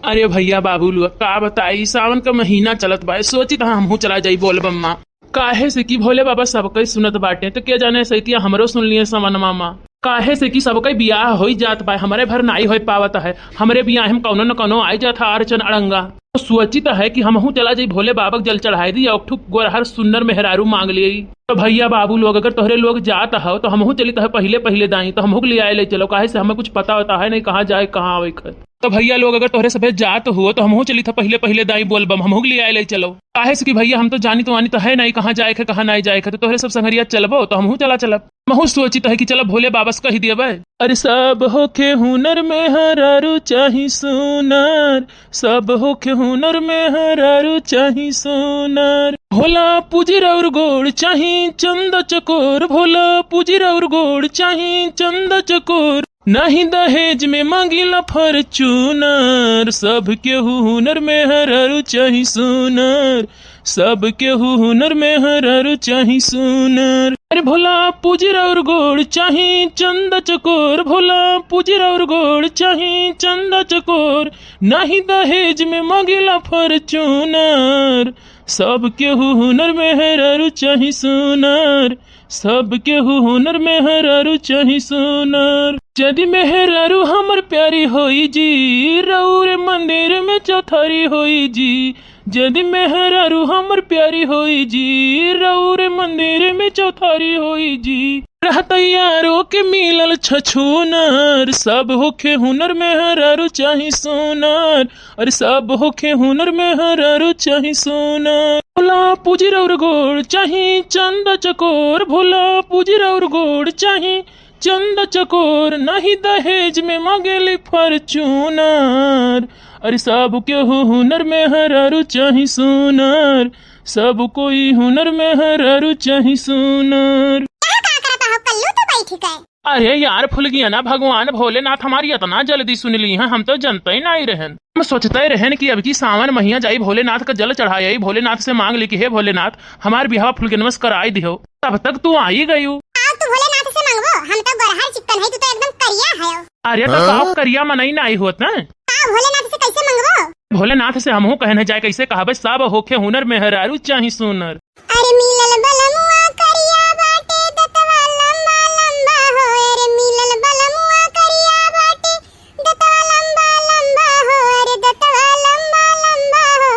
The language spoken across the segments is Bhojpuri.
अरे भैया बाबू लोग का बताई, सावन का महीना चलत बा, सोची था हमहू चला जाई बोलबम माँ। काहे से कि भोले बाबा सबके सुनत बाटे, तो क्या जाने सैतिया हमरो सुन लिए समन मामा। काहे से कि सबके बियाह हो जात बा, हमारे भर नाई हो पावत है। हमरे बियाह हम कौनो न कौनो आई जात है अड़चन अड़ंगा। तो सोचित है कि हमहू चला जाई भोले बाबा जल चढ़ाई दी और ठुक गोरहर सुंदर मेहरारू मांग लिए। तो भैया बाबू लोग अगर तोहरे लोग जात हो तो हमहू चली तो पहले पहले दाई, तो हमहू ले आए ले चलो। काहे से हमें कुछ पता होता है नहीं कहाँ जाए कहाँ आवे। तो भैया लोग अगर तोहरे सफेद जात हो तो हमहू चली था पहले पहले दाई बोलबम, हमहू ले आए ले चलो। काहे से कि भैया हम तो जानी तो आनी तो है नहीं कहाँ जाए कहाँ नहीं जाए, तो तोहरे सब संगरिया चलबो तो हमहू चलब। महू सोचित है कि चलो भोले बाबा से कही दिए। अरे सब होखे हुनर में हरारू चाही सोनार, सब होखे हुनर में हरारू चाही सोनार। भोला पूजी और गोड़ चाही चंद चकोर, भोला पूजी और गोड़ चाही चंद चकोर। नहीं दहेज में मांगिला फॉर्च्यूनर, सब केहू हुनर में हरारू चाही सोनार, सब केहू हुनर में हरारू चाही सोनार। अरे भोला पूजी और गोड़ चाही चंद चकोर, भोला पूजी और गोड़ चाही चंद चकोर। नहीं दहेज में मांगिला फॉर्च्यूनर, सब केहू हुनर में हरारू चाही सोनार, सब केहू हुनर में हरारू चाही सोनार। यदि मेहरारू हमर प्यारी होई जी, रउरे मंदिर में चौथारी होई जी। यदि मेहरारू हमर प्यारी होई जी, रउरे मंदिर में चौथारी होई जी। रहतैयारो के मिलल छछूनर, सब होखे हुनर में हरारू चाही सोनार, अरे सब होखे हुनर में हरारू चाही सोनार। भोला पूजी और गोड़ चाही चंद चकोर, भोला पूजी और गोड़ चाही चंद चकोर। नहीं दहेज में मांगेली फॉर्च्यूनर, अरे सब केहू हुनर में हरारू चाही सोनार, सब कोई हुनर में हरारू चाही सोनार। अरे यार फुल गया ना, भगवान भोलेनाथ हमारी इतना जल्दी सुन ली है, हम तो जनते ही नहीं रहन। हम सोचते रहन कि अब की सावन महीना जाई भोलेनाथ का जल चढ़ाई, भोलेनाथ से मांग ली कि हे भोलेनाथ हमार बिहाव फुलगनमस कराई दियो। तब तक तू आई गई। तो भोलेनाथ से मांगबो, हम तो गोरहर चिकन है, तू तो एकदम करिया है। अरे तो साफ करिया मनई नहीं होत ना। भोलेनाथ से कैसे मांगबो? भोलेनाथ से हमहू कहने जाए कैसे कहा सब होखे हुनर में हरारू चाही सोनर। अरे मिलल बलमुआ करिया बाटे दतवा लंबा लंबा हो, अरे मिलल बलमुआ करिया बाटे दतवा लंबा लंबा हो, अरे दतवा लंबा लंबा हो।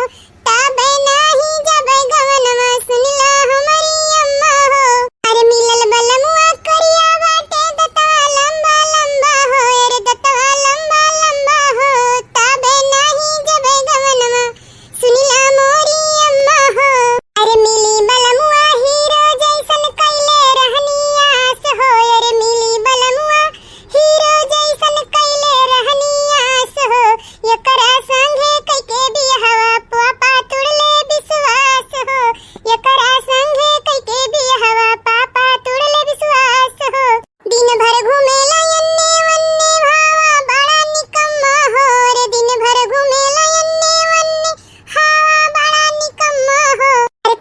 तबे नहीं जब गवनवा सुनला हमारी अम्मा हो। अरे मिलल बलमुआ करिया बाटे दतवा लंबा लंबा हो, अरे दतवा लंबा लंबा हो। तबे नहीं जब गवनवा सुनला मोरी अम्मा हो। अरे मिली बलमुआ हीरो जैसन कैले रहनी आस हो, अरे मिली बलमुआ हीरो जैसन कैले रहनी आस हो। एकरा संगे कैके बियाहवा पापा तुड़ले विश्वास हो, एकरा संगे कैके बियाहवा पापा तुड़ले विश्वास हो। दिन भर घूमेला यन्ने वन्ने भावा बड़ा निकम्मा हो, अरे दिन भर घूमेला यन्ने वन्ने हावा बड़ा निकम्मा हो।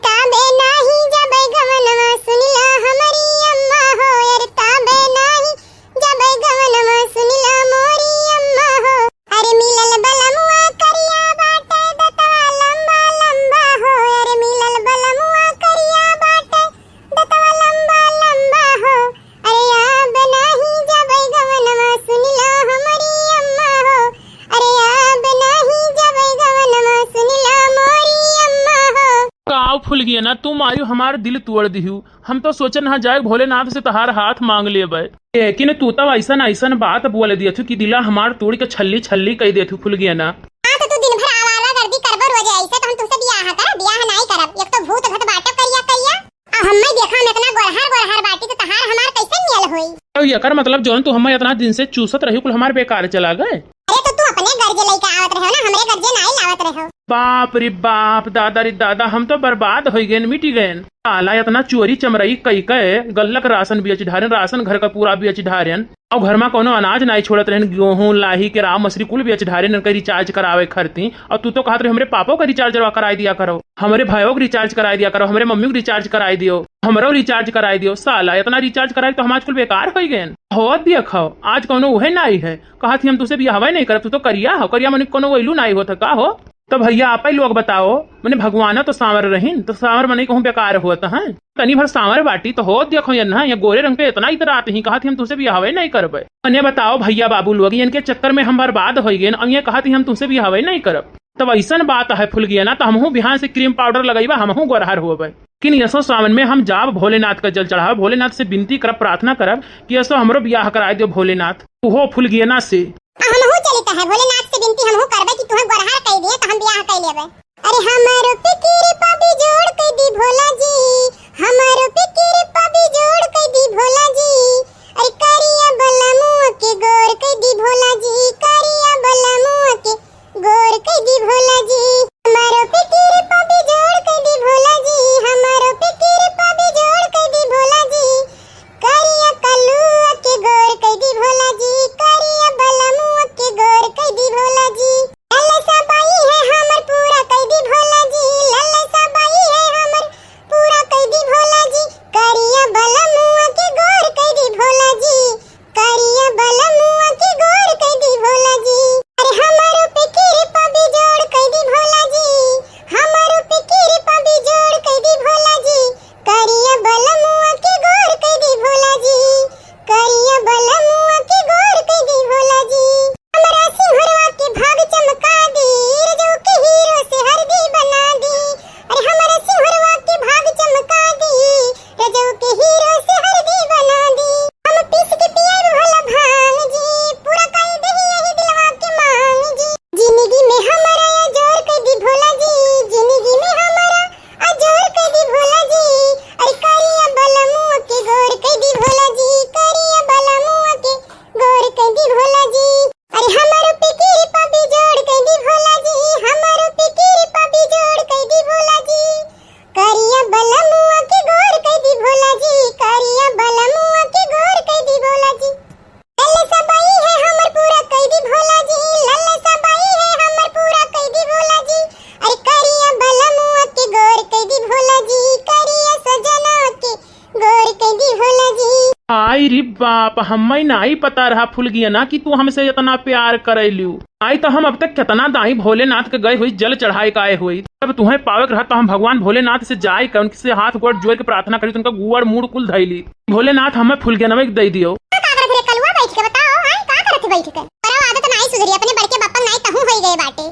ताबे नाही जबै गवनवा सुनला हमारी अम्मा हो, अरे ताबे नाही जबै गवनवा सुनला मोरी अम्मा हो। अरे मिलल बलमुआ करिया बाटे दतवा लंबा लंबा हो, अरे मिलल बलमुआ करिया बाटे दतवा लंबा लंबा हो। अरे अब नाही जबै गवनवा सुनला हमारी अम्मा हो, अरे अब नाही जबै गवनवा सुनला मोरी अम्मा हो। काव फुल गया ना, तुम आयु हमार दिल तोड़ दिहू। हम तो सोचन ना जाए भोलेनाथ से तहार हाथ मांग लेबै, लेकिन तू तो ऐसन ऐसन बात बोल दिया कि दिला हमार तोड़ के छल्ली छल्ली कह देथु फुल गया ना। तो तू दिन भर आवारागर्दी करबो रोज ऐसे, तो हम तुमसे बियाह नहीं करब। एक तो भूत भत बाटो करिया करिया, अब हम्मे देखा हम इतना गोरहर गोरहर बाटी, तो तहार हमार कैसे मिल होई? तो एकर मतलब जोन तू हमें इतना दिन से चूसत रही कुल हमार बेकार चला गए। अरे तो तू अपने गर्जे लेके आवत रहो ना, हमरे गर्जे नहीं लावत रहो। बाप रे बाप, दादा रे दादा, हम तो बर्बाद हो गए, मिटी गए। साला इतना चोरी चमरई कई कहे गल्लक राशन बेच ढारन, राशन घर का पूरा बेच ढारन, और घर में कोनो अनाज नहीं छोड़त रहन, गेहूं लाही के राम मछली कुल बेच ढारन, इनका रिचार्ज करावे खरती। और तू तो कहत रहे हमरे पापो का रिचार्ज कराई दिया करो, हमारे भाइयों को रिचार्ज कराई दिया करो, हमारे मम्मी को रिचार्ज कराई दियो, हमरो रिचार्ज कराई दियो। साला इतना रिचार्ज कराई तो हम आज कुल बेकार हो गए। हो दिया खाओ आज कोनो उहे नहीं है, कहा थी हम तुझसे बियाह नहीं करब, तू तो करिया हो, करिया मन कोनो वैलू नहीं होता का हो। तो भैया आप ही लोग बताओ, मैंने भगवान तो सांवर रहीन, तो सांवर मने कहूँ बेकार होता है, तनी भर सांवर बाटी तो हो देखो ना, ये गोरे रंग पे इतना इतर आते ही, कहा थी हम तुझसे बियाह नहीं करबे। मैंने बताओ भैया बाबू लोग, इनके चक्कर में हम बर्बाद हो गए, अब ये कहा थी हम तुझसे बियाह नहीं करब। तब ऐसा बात है फुल गया ना, तो हमहू बिहान से क्रीम पाउडर लगेबा, हमहू गोरहर होबे। कि यसो सावन में हम जाब भोलेनाथ का जल चढ़ाव, भोलेनाथ से विनती करब, प्रार्थना करब कि यसो हमरो बियाह करा दियो भोलेनाथ, हो फुल गया ना से। हमहू चलता है भोलेनाथ से विनती हमहू करबे कि तुहे गोरहार कह दिए तो हम बियाह कर लेबे। अरे हमारो पे कृपा भी जोड़ कर दी भोला जी, हमारो पे कृपा भी जोड़ कर दी भोला जी, अरे करिया बलमुआ के गोर कर दी भोला जी, करिया बलमुआ के गोर कर दी भोला जी, हमारो पे कृपा भी जोड़ कर दी भोला जी, हमारो पे कृपा भी जोड़ कर दी भोला जी, करिया कलुआ के गोर कर दी भोला जी, करिया बलमुआ के गोर कर दी भोला जी, लल्ला सबाई है हमर पूरा कर दी भोला जी, लल्ला सबाई है हमर पूरा कर दी भोला जी, करिया बलमुआ के गोर कर दी भोला जी, करिया बलमुआ के गोर कर दी भोला जी, अरे हमारो पे कृपा भी जोड़ कर दी भोला जी, हमारो पे कृपा भी जोड़ कर दी भोला जी, करिया बलमुआ के गोर कर दी भोला जी, करिया बलमुआ के गोर कर दी भोला जी, हमरा सिंहरवा के भाग चमका दी, रजो के हीरो से हरदी बना दी, अरे हमरा सिंहरवा के भाग चमका दी, रजो के हीरो से हरदी बना दी, हम पीस के पियर भोला भांग जी, पूरा कर दे यही दिलवा के मांग जी, जिंदगी में हमारा अजोर कर दी भोला जी, जिंदगी में हमारा अजोर कर दी भोला जी, अरे करिया बलमुआ के गोर कर दी भोला जी, करिया बलमुआ के गोर कर दी भोला जी, अरे हमारो पे कृपा भी जोड़ कर दी भोला जी, हमारो पे कृपा भी जोड़ कर दी भोला जी, करिया बलमुआ के गोर कर दी भोला जी, करिया बलमुआ के गोर कर दी भोला जी, लल्ला सबाई है हमर पूरा कर दी भोला जी, लल्ला सबाई है हमर पूरा कर दी भोला जी, अरे करिया बलमुआ के गोर कर दी भोला जी, करिया सजना के गोर कर दी भोला जी। आई रे बाप, हमें नहीं पता रहा फुल गया ना कि तू हमसे इतना प्यार करैलू। आई तो हम अब तक कितना दाई भोलेनाथ के गए हुई जल चढ़ाई का आए हुई, अब तुम्हें पावे रहा तो हम भगवान भोलेनाथ से जाए कर उनसे हाथ गोड़ जोड़ के प्रार्थना करी, उनका गुड़ मूड कुल धैली। भोलेनाथ हमें फुल गया नमक दे दियो। का करत रे कलुआ बैठ के बताओ, हां का करत बैठ के? पर आदत नहीं सुधरी, अपने बड़के बप्पा नहीं कहूं होई गए बाटे।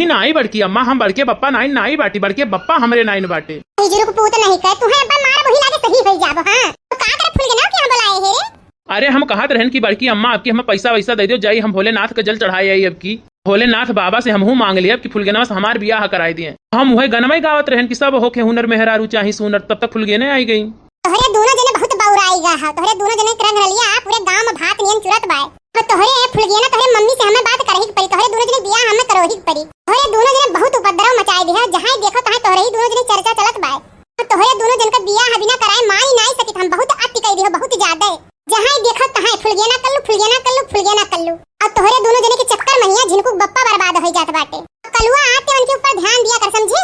नहीं बड़की अम्मा, हम बड़के बप्पा नहीं बाटी, बड़के बप्पा हमरे नहीं बाटे। हिजरू को पूत नहीं कर, तुहे अब्बा मार वही लागे सही होई जाबो। हां तो का करत फुल गना के हम बुलाए हे? अरे हम कहत रहन कि बड़की अम्मा आपकी हमें पैसा वैसा दे दियो, जाई हम भोलेनाथ का जल चढ़ाई आई। अब की भोलेनाथ बाबा से हमहू मांग लिया कि फुलगेनवा से हमार बियाह कराई दिए। हम वही गनमई गावत रहन कि सब होके हुनर मेहरारू चाही सुनर, तब तक फुलगेने आई गई। तोहरे दोनों जने बहुत बौराई गा हा, तोहरे दोनों जने रंग रलिया पूरे गांव में भात नियन चुरत बाय। अब तोहरे फुलगेना तोहरे मम्मी से हमें बात करही पड़ी, तोहरे दोनों जने बियाह हमें करही पड़ी। तोहरे दोनों जने बहुत उपद्रव मचाई दिया, जहां देखो तहां तोहरे ही दोनों जने चर्चा चलत बाय। तोहरे दोनों जन का बियाह बिना कराए मान ही नहीं सकित, हम बहुत अति कह दियो, बहुत ज्यादा। जहां देखो तहां फुलगेना कर लो, फुलगेना कर लो, फुलगेना कर लो। और तोहरे दोनों जने के चक्कर में हिया झिनकू बप्पा बर्बाद हो जात बाटे। कलुआ आते उनके ऊपर ध्यान दिया कर, समझे?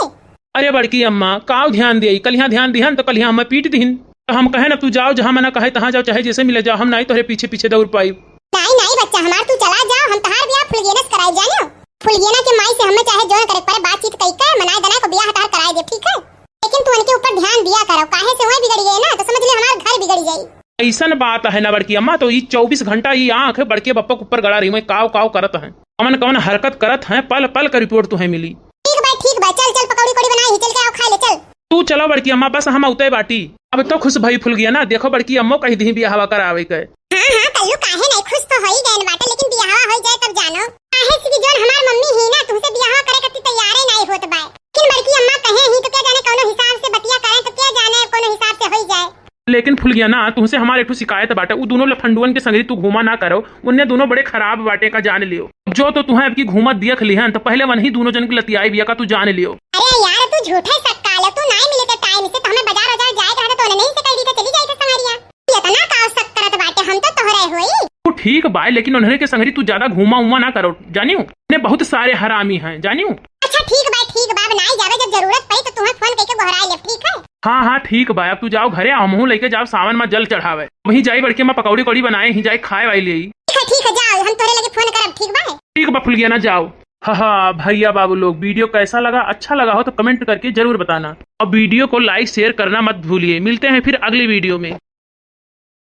अरे बड़की अम्मा काव ध्यान दिए, कल यहाँ ध्यान दिहन तो कल यहाँ हमें पीट दिहन। तो हम कहे ना तू जाओ जहाँ मना कहे तहाँ जाओ, चाहे जैसे मिले जाओ, हम नहीं तोहरे पीछे पीछे दौड़ पाई। नहीं बच्चा हमार, तू चला जाओ, हम तहार बियाह फुलगेना से कराई जानो। फुलगेना के माई से हमें चाहे जोन करे पर बातचीत कई के मनाए दना को बियाह तहार कराई दे, ठीक है? लेकिन तू उनके ऊपर ध्यान दिया करो, काहे से वही बिगड़ गए ना तो समझ ले हमार घर बिगड़ जाई। ऐसन बात है ना बड़की अम्मा, तो ये 24 घंटा ये आंख बड़के बप्पा के ऊपर गड़ा रही, मैं काव काव करत है, कौन हरकत करत है, पल पल का रिपोर्ट तुम्हें मिली। ठीक बा चल पकौड़ी कोड़ी बनाई, चल के आओ खा ले चल। तू चलो बड़की अम्मा, बस हम उतरे बाटी। अब तो खुश भई फुल गया ना, देखो बड़की अम्मो कही दी बियाह करावे के। हां कल्लू काहे नहीं खुश तो होई गए बाटे, लेकिन बियाह हो जाए तब जानो। काहे से कि जोन हमार मम्मी ही ना तुमसे बियाह करे कति तैयार नहीं होत बा। लेकिन बड़की अम्मा कहे ही तो क्या जाने कोनो हिसाब से बतिया करे, तो क्या जाने कोनो हिसाब से होई जाए। लेकिन फुल गया ना तुमसे हमारे एक शिकायत बाटे उ दोनों लफंडुअन के संगरी तू घूमा ना करो उन्हें दोनों बड़े खराब बाटे का जान लियो जो तो तुम्हें अब की घूमत देख लिहन तो पहले वही दोनों जन की लतियाई बिया का तू जान लियो। अरे यार तू झूठा ही सक्का ले तू नहीं मिले तो टाइम से तो हमें बाजार जाए रहता तो नहीं से कह दी तो चली जाई तो संगरिया इतना का शक करत बाटे हम तो तोहरे होई। तो ठीक बाय लेकिन उन्हें के संगरी तू ज्यादा घूमा उमा ना करो जानियो ने बहुत सारे हरामी हैं जानियो। अच्छा ठीक बा नहीं जावे जब जरूरत पड़ी तो तुम्हें फोन करके गोहराई ले ठीक है। हाँ हाँ ठीक बा अब तू जाओ घरे हमहू लेके जाओ सावन में जल चढ़ावे वहीं जाई बढ़ के मैं पकौड़ी कौड़ी बनाए ही जाए खाए वाली ले ठीक है जाओ हम तोरे लगे फोन करब ठीक बा। ठीक बा फुल गया ना जाओ। हाँ भैया बाबू लोग वीडियो कैसा लगा अच्छा लगा हो तो कमेंट करके जरूर बताना और वीडियो को लाइक शेयर करना मत भूलिए। मिलते हैं फिर अगली वीडियो में।